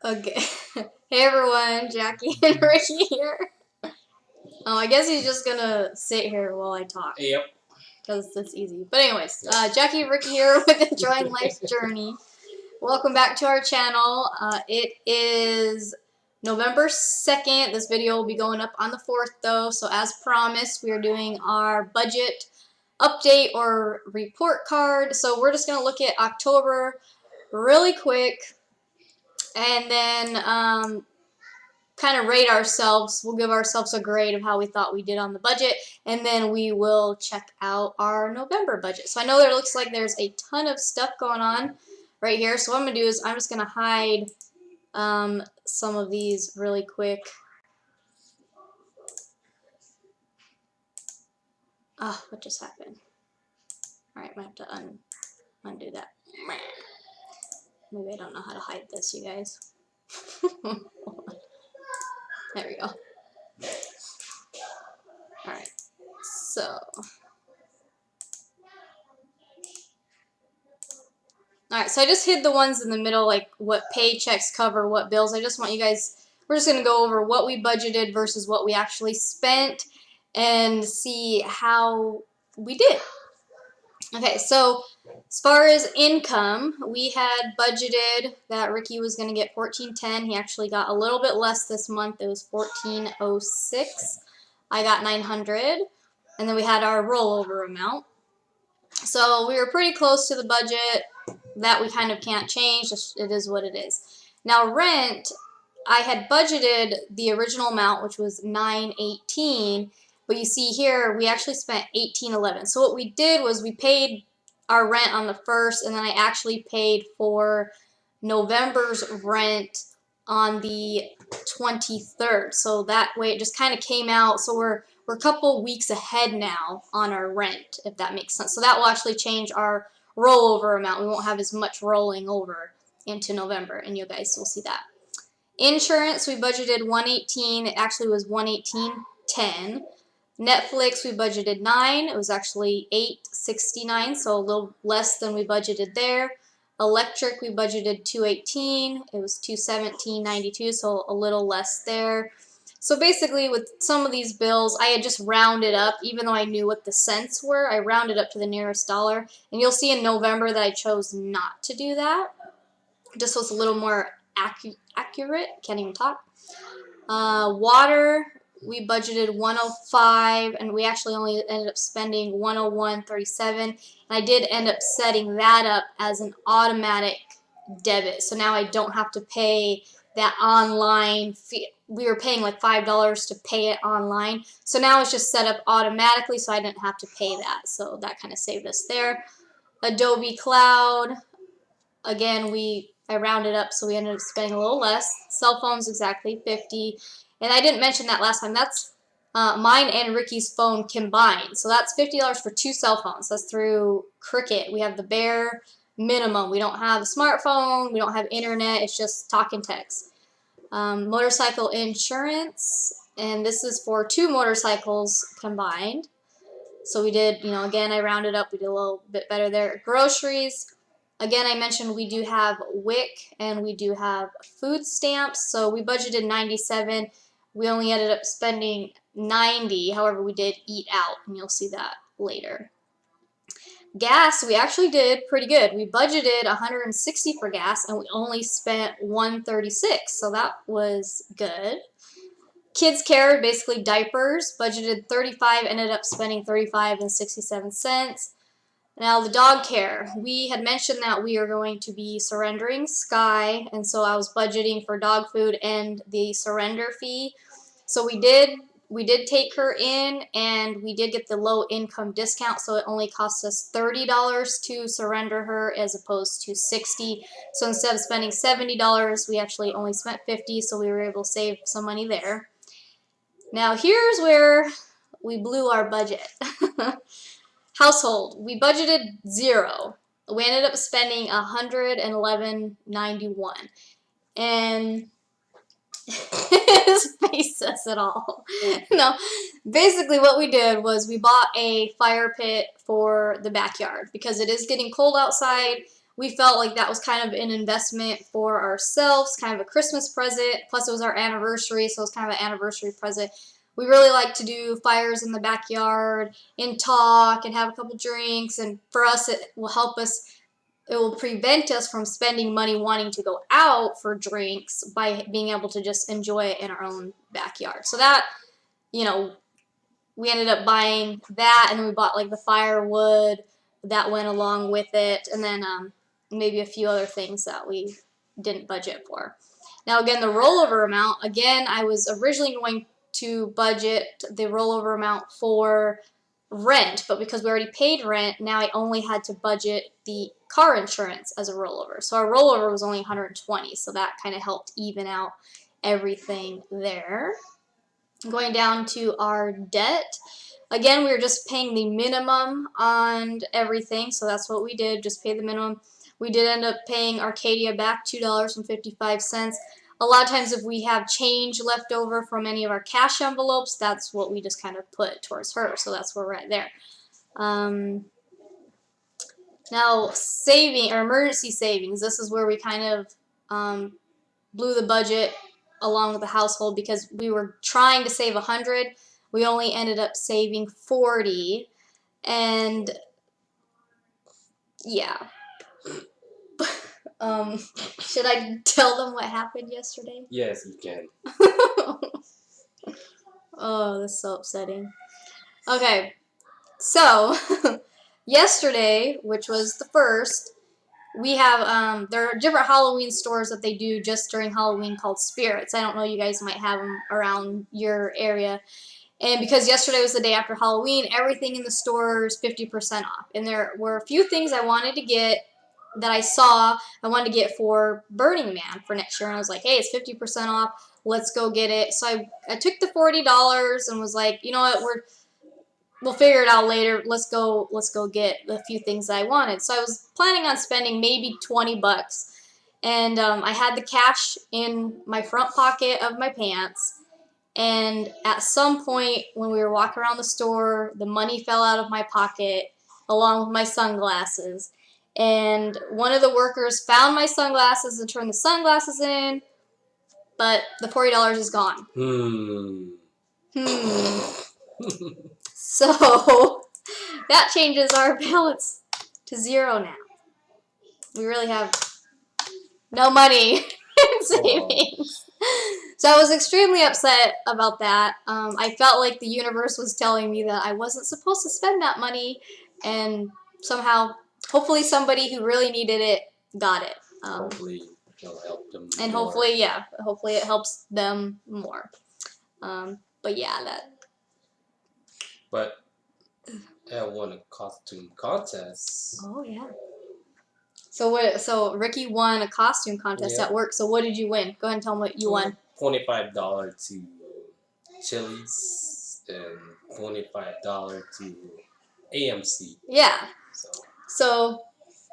Okay. Hey everyone, Jackie and Ricky here. I guess he's just gonna sit here while I talk. Yep. Because it's easy. But anyways, Jackie and Ricky here with Enjoying Life's Journey. Welcome back to our channel. It is November 2nd. This video will be going up on the 4th though. So as promised, we are doing our budget update or report card. So we're just gonna look at October really quick. And then kind of rate ourselves. We'll give ourselves a grade of how we thought we did on the budget, and then we will check out our November budget. So I know there looks like there's a ton of stuff going on right here. So what I'm going to do is I'm just going to hide some of these really quick. Ah, what just happened? All right, I'm going to have to undo that. Maybe I don't know how to hide this, you guys. There we go. Alright, so. Alright, so I just hid the ones in the middle, like what paychecks cover what bills. I just want you guys, we're just going to go over what we budgeted versus what we actually spent and see how we did. Okay, so as far as income, we had budgeted that Ricky was going to get $14.10. He actually got a little bit less this month. It was $14.06. I got $900. And then we had our rollover amount. So we were pretty close to the budget. That we kind of can't change. It is what it is. Now rent, I had budgeted the original amount, which was $918. But you see here, we actually spent $18.11. So what we did was we paid our rent on the 1st, and then I actually paid for November's rent on the 23rd. So that way it just kind of came out. So we're a couple weeks ahead now on our rent, if that makes sense. So that will actually change our rollover amount. We won't have as much rolling over into November, and you guys will see that. Insurance, we budgeted $118. It actually was $118.10. Netflix, we budgeted $9. It was actually $8.69, so a little less than we budgeted there. Electric, we budgeted $218. It was $217.92, so a little less there. So basically, with some of these bills, I had just rounded up, even though I knew what the cents were. I rounded up to the nearest dollar. And you'll see in November that I chose not to do that. Just was a little more accurate. Can't even talk. Water, we budgeted $105, and we actually only ended up spending $101.37. And I did end up setting that up as an automatic debit. So now I don't have to pay that online fee. We were paying like $5 to pay it online. So now it's just set up automatically, so I didn't have to pay that. So that kind of saved us there. Adobe Cloud, again, I rounded up, so we ended up spending a little less. Cell phones, exactly $50. And I didn't mention that last time. That's mine and Ricky's phone combined. So that's $50 for 2 cell phones. That's through Cricket. We have the bare minimum. We don't have a smartphone. We don't have internet. It's just talk and text. Motorcycle insurance, and this is for 2 motorcycles combined. So we did, again, I rounded up. We did a little bit better there. Groceries, again, I mentioned we do have WIC and we do have food stamps. So we budgeted $97. We only ended up spending $90. However, we did eat out, and you'll see that later. Gas, we actually did pretty good. We budgeted $160 for gas, and we only spent $136, so that was good. Kids care, basically diapers, budgeted $35, ended up spending $35.67. Now the dog care, we had mentioned that we are going to be surrendering Sky, and so I was budgeting for dog food and the surrender fee. So we did take her in, and we did get the low income discount, so it only cost us $30 to surrender her as opposed to $60. So instead of spending $70, we actually only spent $50, so we were able to save some money there. Now here's where we blew our budget. Household, we budgeted $0. We ended up spending $111.91, and his face says it all. No, basically what we did was we bought a fire pit for the backyard because it is getting cold outside. we felt like that was kind of an investment for ourselves, kind of a Christmas present. Plus, it was our anniversary, so it was kind of an anniversary present. We really like to do fires in the backyard and talk and have a couple drinks. And for us, it will help us. It will prevent us from spending money wanting to go out for drinks by being able to just enjoy it in our own backyard. So that, you know, we ended up buying that, and then we bought like the firewood that went along with it, and then maybe a few other things that we didn't budget for. Now again, the rollover amount, again, I was originally going to budget the rollover amount for rent, but because we already paid rent, now I only had to budget the car insurance as a rollover. So our rollover was only 120, so that kind of helped even out everything there. Going down to our debt, again, we were just paying the minimum on everything, so that's what we did, just pay the minimum. We did end up paying Arcadia back $2.55. A lot of times if we have change left over from any of our cash envelopes, that's what we just kind of put towards her, so that's where we're at there. Now, saving, or emergency savings, this is where we kind of blew the budget along with the household, because we were trying to save 100. We only ended up saving 40, and yeah. Should I tell them what happened yesterday? Yes, you can. Oh, that's so upsetting. Okay, so yesterday, which was the 1st, we have, there are different Halloween stores that they do just during Halloween called Spirits. I don't know, you guys might have them around your area. And because yesterday was the day after Halloween, everything in the store is 50% off. And there were a few things I wanted to get that I saw I wanted to get for Burning Man for next year. And I was like, hey, it's 50% off. Let's go get it. So I took the $40 and was like, you know what, we'll figure it out later. Let's go get a few things that I wanted. So I was planning on spending maybe 20 bucks. And I had the cash in my front pocket of my pants. And at some point when we were walking around the store, the money fell out of my pocket along with my sunglasses. And one of the workers found my sunglasses and turned the sunglasses in, but the $40 is gone. So that changes our balance to 0 now. We really have no money in savings. So I was extremely upset about that. I felt like the universe was telling me that I wasn't supposed to spend that money, and somehow, hopefully somebody who really needed it got it. Hopefully it'll help them and more. Hopefully, yeah, hopefully it helps them more. But yeah, that. But I won a costume contest. Oh yeah. So Ricky won a costume contest at work. So what did you win? Go ahead and tell them what you won. $25 to Chili's and $25 to AMC. Yeah. So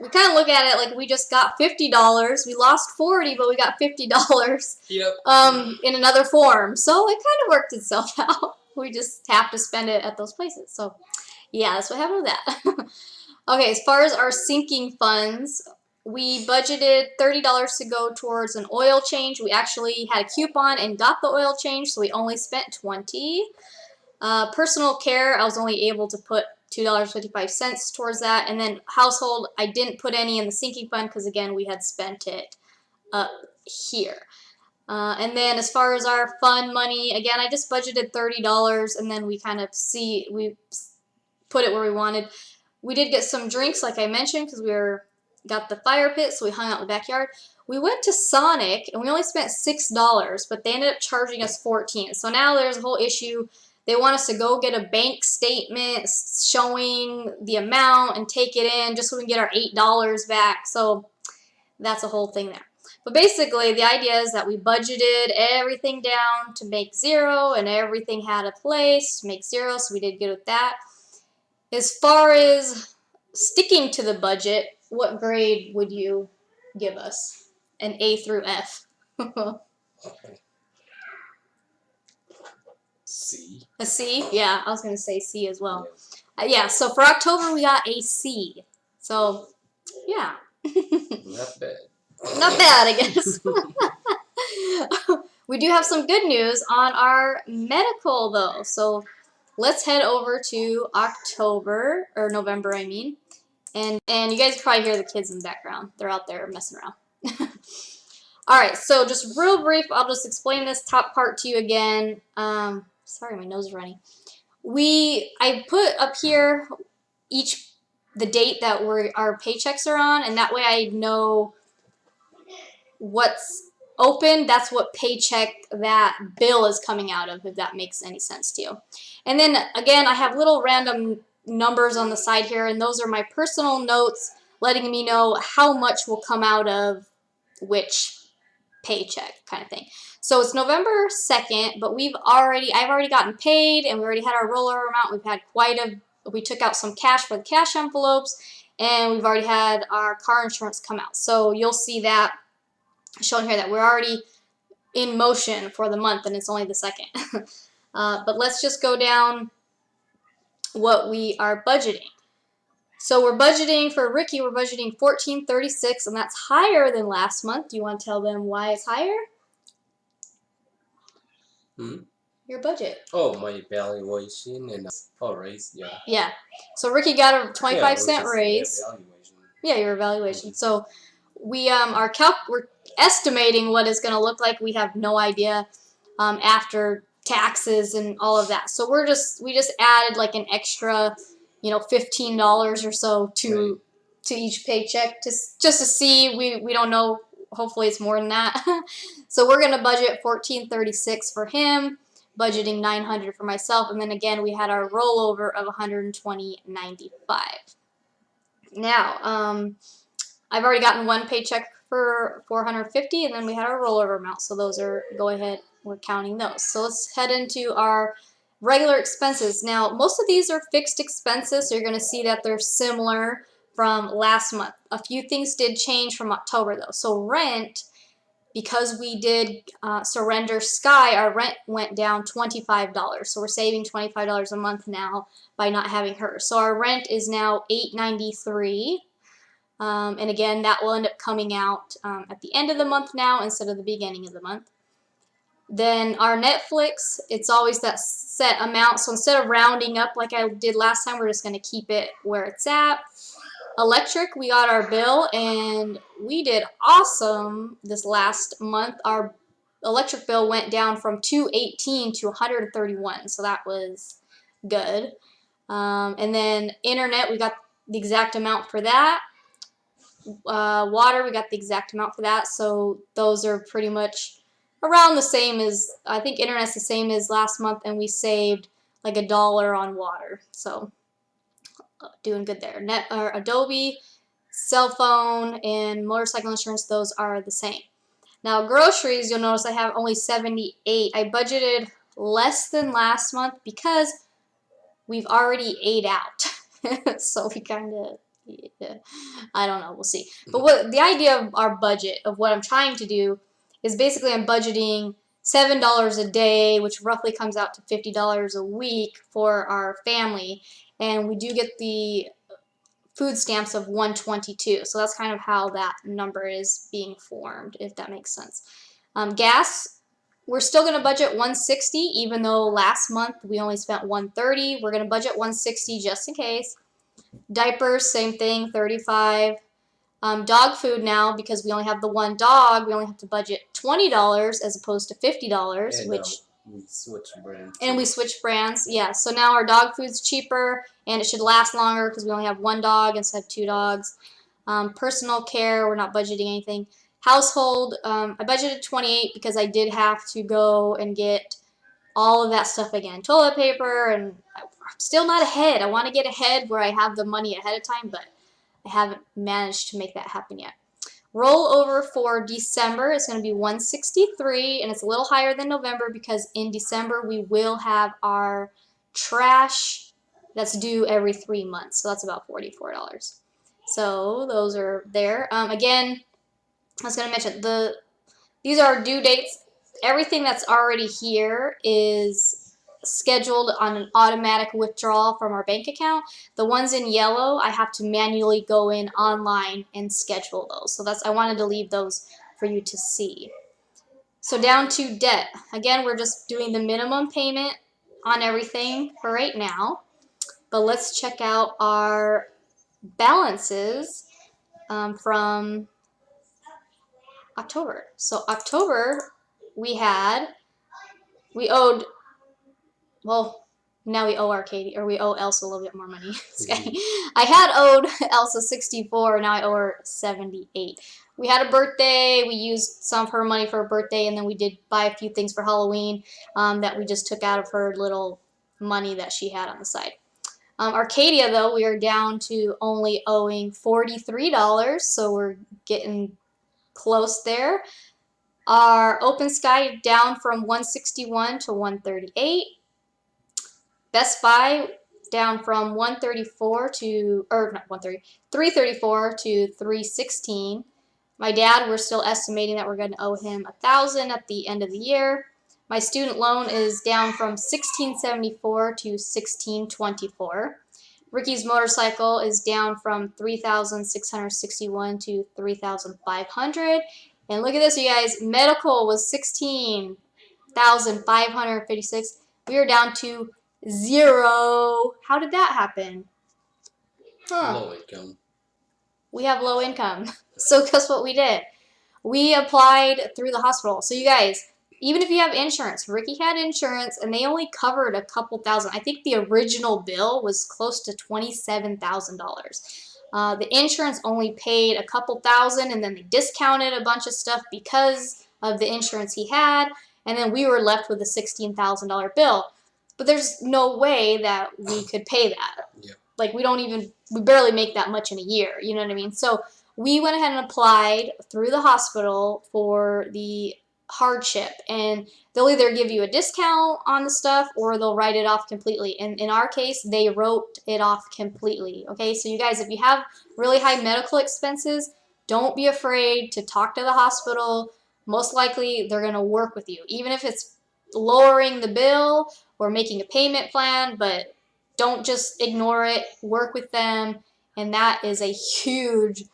we kind of look at it like we just got $50. We lost 40, but we got $50. Yep. In another form. So it kind of worked itself out. We just have to spend it at those places. So yeah, that's what happened with that. Okay, as far as our sinking funds, we budgeted $30 to go towards an oil change. We actually had a coupon and got the oil change, so we only spent $20. Personal care, I was only able to put $2.55 towards that. And then household, I didn't put any in the sinking fund because, again, we had spent it up here. And then as far as our fund money, again, I just budgeted $30, and then we kind of we put it where we wanted. We did get some drinks, like I mentioned, because got the fire pit, so we hung out in the backyard. We went to Sonic, and we only spent $6, but they ended up charging us $14. So now there's a whole issue. They want us to go get a bank statement showing the amount and take it in just so we can get our $8 back. So that's a whole thing there. But basically, the idea is that we budgeted everything down to make 0, and everything had a place to make 0, so we did good with that. As far as sticking to the budget, what grade would you give us? An A through F. C. A C? Yeah, I was going to say C as well. Yeah, so for October we got a C. So, yeah. Not bad. Not bad, I guess. We do have some good news on our medical, though. So let's head over to October, or November, I mean. And you guys can probably hear the kids in the background. They're out there messing around. Alright, so just real brief, I'll just explain this top part to you again. Sorry, my nose is running. I put up here the date that our paychecks are on, and that way I know what's open. That's what paycheck that bill is coming out of, if that makes any sense to you. And then again, I have little random numbers on the side here, and those are my personal notes letting me know how much will come out of which paycheck kind of thing. So it's November 2nd, but I've already gotten paid, and we already had our rollover amount. We took out some cash for the cash envelopes, and we've already had our car insurance come out. So you'll see that shown here that we're already in motion for the month, and it's only the 2nd. But let's just go down what we are budgeting. So we're budgeting for Ricky, we're budgeting $14.36, and that's higher than last month. Do you want to tell them why it's higher? Your budget. Oh, my evaluation and raise, yeah. Yeah. So Ricky got a 25-cent raise. Evaluation. Yeah, your evaluation. So we're estimating what it's going to look like. We have no idea after taxes and all of that. So we just added like an extra, $15 or so to each paycheck just to see. We don't know. Hopefully it's more than that. So we're going to budget $14.36 for him, budgeting $900 for myself, and then again we had our rollover of $120.95. Now, I've already gotten one paycheck for $450, and then we had our rollover amount. So those are, go ahead, we're counting those. So let's head into our regular expenses. Now, most of these are fixed expenses, so you're going to see that they're similar from last month. A few things did change from October, though. So rent, because we did surrender Sky, our rent went down $25. So we're saving $25 a month now by not having her. So our rent is now $8.93. And again, that will end up coming out at the end of the month now instead of the beginning of the month. Then our Netflix, it's always that set amount. So instead of rounding up like I did last time, we're just going to keep it where it's at. Electric, we got our bill, and we did awesome this last month. Our electric bill went down from $218 to $131, so that was good. And then internet, we got the exact amount for that. Water, we got the exact amount for that. So those are pretty much around the same as, I think internet's the same as last month, and we saved like $1 on water. So doing good there. Adobe, cell phone, and motorcycle insurance, those are the same. Now groceries, you'll notice I have only 78. I budgeted less than last month because we've already ate out. So we kind of, I don't know, we'll see. But what the idea of our budget, of what I'm trying to do, is basically I'm budgeting $7 a day, which roughly comes out to $50 a week for our family. And we do get the food stamps of $122. So that's kind of how that number is being formed, if that makes sense. Gas, we're still going to budget $160, even though last month we only spent $130. We're going to budget $160 just in case. Diapers, same thing, $35. Dog food now, because we only have the one dog, we only have to budget $20 as opposed to $50, And, which... we switch brands. And we switched brands, yeah. So now our dog food's cheaper, and it should last longer because we only have one dog instead of two dogs. Personal care, we're not budgeting anything. Household, I budgeted $28 because I did have to go and get all of that stuff again. Toilet paper, and I'm still not ahead. I want to get ahead where I have the money ahead of time, but I haven't managed to make that happen yet. Rollover for December is going to be $163, and it's a little higher than November because in December we will have our trash that's due every 3 months, so that's about $44. So those are there. Again, I was going to mention these are due dates. Everything that's already here is scheduled on an automatic withdrawal from our bank account. The ones in yellow, I have to manually go in online and schedule those. So I wanted to leave those for you to see. So down to debt. Again, we're just doing the minimum payment on everything for right now. But let's check out our balances from October. So October, we owed, well, now we owe Arcadia, or we owe Elsa a little bit more money. I had owed Elsa 64, now I owe her 78. We had a birthday, we used some of her money for a birthday, and then we did buy a few things for Halloween that we just took out of her little money that she had on the side. Arcadia, though, we are down to only owing $43, so we're getting close there. Our Open Sky down from 161 to 138. Best Buy down from 134 to, or not 130, 334 to 316. My dad, we're still estimating that we're going to owe him $1,000 at the end of the year. My student loan is down from 1674 to 1624. Ricky's motorcycle is down from 3,661 to 3,500. And look at this, you guys. Medical was 16,556. We are down to 0. How did that happen? Low income. We have low income. So guess what we did? We applied through the hospital. So you guys, even if you have insurance, Ricky had insurance and they only covered a couple thousand. I think the original bill was close to $27,000. The insurance only paid a couple thousand, and then they discounted a bunch of stuff because of the insurance he had, and then we were left with a $16,000 bill. But there's no way that we could pay that. Yeah. Like we barely make that much in a year, you know what I mean? So we went ahead and applied through the hospital for the hardship, and they'll either give you a discount on the stuff or they'll write it off completely. And in our case, they wrote it off completely. Okay, so you guys, if you have really high medical expenses, don't be afraid to talk to the hospital. Most likely they're going to work with you, even if it's lowering the bill or making a payment plan, but don't just ignore it. Work with them, and that is a huge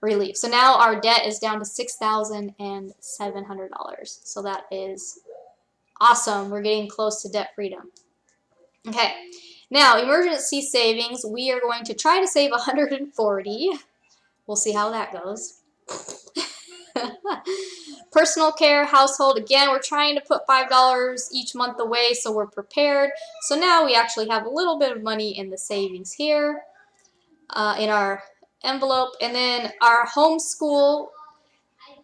relief. So now our debt is down to $6,700. So that is awesome. We're getting close to debt freedom. Okay, now emergency savings. We are going to try to save 140. We'll see how that goes. Personal care, household, again, we're trying to put $5 each month away so we're prepared. So now we actually have a little bit of money in the savings here in our envelope. And then our homeschool,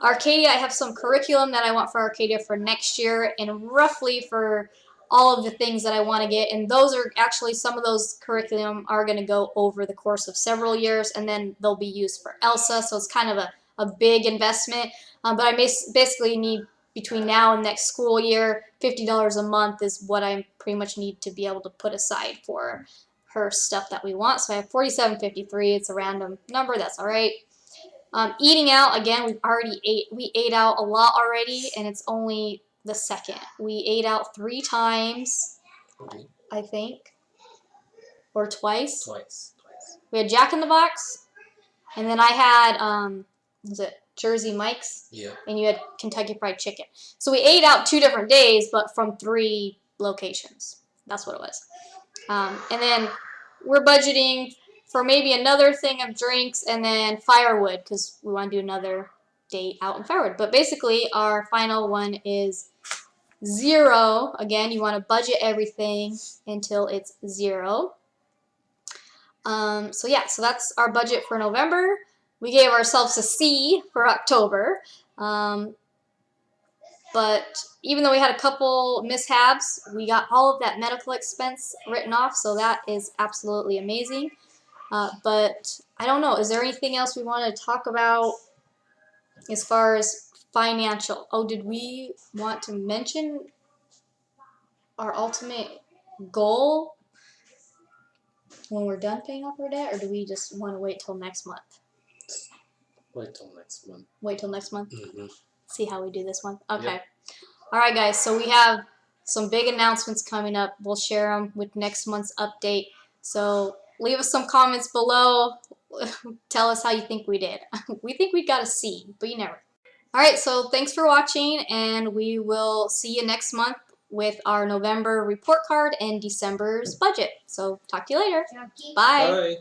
Arcadia, I have some curriculum that I want for Arcadia for next year and roughly for all of the things that I want to get. And those are actually, some of those curriculum are going to go over the course of several years, and then they'll be used for Elsa. So it's kind of a big investment. But I basically need, between now and next school year, $50 a month is what I pretty much need to be able to put aside for her stuff that we want. So I have $47.53. It's a random number. That's all right. Eating out, again, we ate out a lot already, and it's only the second. We ate out 3 times, I think, or twice. Twice. We had Jack in the Box, and then I had, was it Jersey Mike's? Yeah. And you had Kentucky Fried Chicken. So we ate out 2 different days, but from 3 locations. That's what it was. And then we're budgeting for maybe another thing of drinks and then firewood, because we want to do another date out in firewood. But basically, our final one is 0. Again, you want to budget everything until it's 0. So yeah, so that's our budget for November. We gave ourselves a C for October. But even though we had a couple mishaps, we got all of that medical expense written off, so that is absolutely amazing. But I don't know, is there anything else we want to talk about as far as financial? Oh, did we want to mention our ultimate goal when we're done paying off our debt, or do we just want to wait till next month? Wait till next month. Wait till next month? Mm-hmm. See how we do this one? Okay. Yep. All right, guys, so we have some big announcements coming up. We'll share them with next month's update. So leave us some comments below. Tell us how you think we did. We think we got a C, but you never. Alright, so thanks for watching, and we will see you next month with our November report card and December's budget. So talk to you later. Bye. Bye.